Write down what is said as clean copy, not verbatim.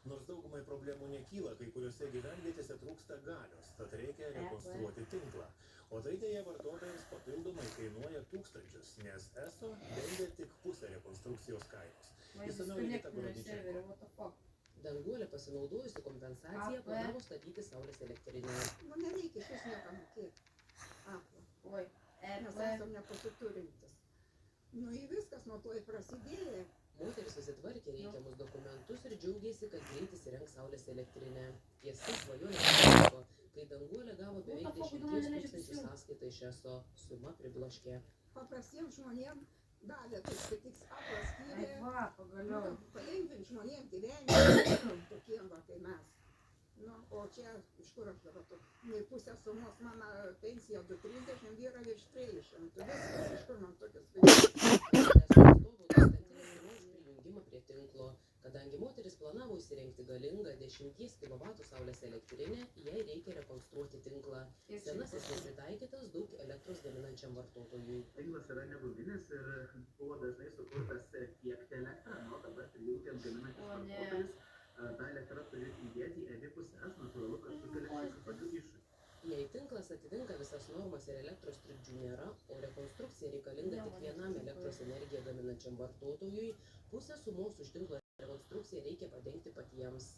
Nors daugumai problemų nekyla, kai kuriuose gyvenvietėse trūksta galios, tad reikia rekonstruoti tinklą. O tai dėja vartotojams papildomai kainuoja tūkstančius, nes ESO dengia tik pusę rekonstrukcijos kainos. Išsamiau Ligita Gorodičenko. Danguolė pasinaudojusi kompensaciją planavo statyti saulės elektrinę. Nu, nereikia iš vis niekam mokėti. Apla. Mes esam nepasiturintis. Nu, į viskas nuo to prasidėjo. Moteris susitvarkė reikiamus dokumentus ir džiaugėsi, kad greit įsirengs saulės elektrinę. Tiesa, svajonė pavyko, kai Danguolė gavo beveik 10 000 sąskaitą iš ESO. Suma pribloškė. Paprastiems žmonėms davė, taip kad tik aplas skyrė, palengvint žmonėms gyvenimą, tokiem va, kai mes. Nu, o čia, iš kur aš dabar tokia, nei pusę sumos, mano pensija 230, vyra virš 300, viskas, iš kur man tokias prijungimą prie tinklo. Kadangi moteris planavo įsirengti galingą 10 kW saulės elektrinę, jai reikia rekonstruoti tinklą. Senasis nepritaikytas daug elektros gaminančiam vartotojui. Tinklas yra neguminis ir buvo dažnai sukurtas tiekti elektrą, nuo dabar prijungiant gaminančius vartotojus. Ta elektra turi įdėti į abi puses, natūralu, kad sukelia šiokių tokių iššūkių. Jei tinklas atitinka visas normas ir elektros trikdžių nėra, o rekonstrukcija reikalinga tik vienam elektros energiją gaminančiam vartotojui, pusę sumos už tinklo rekonstrukciją reikia padengti patiems.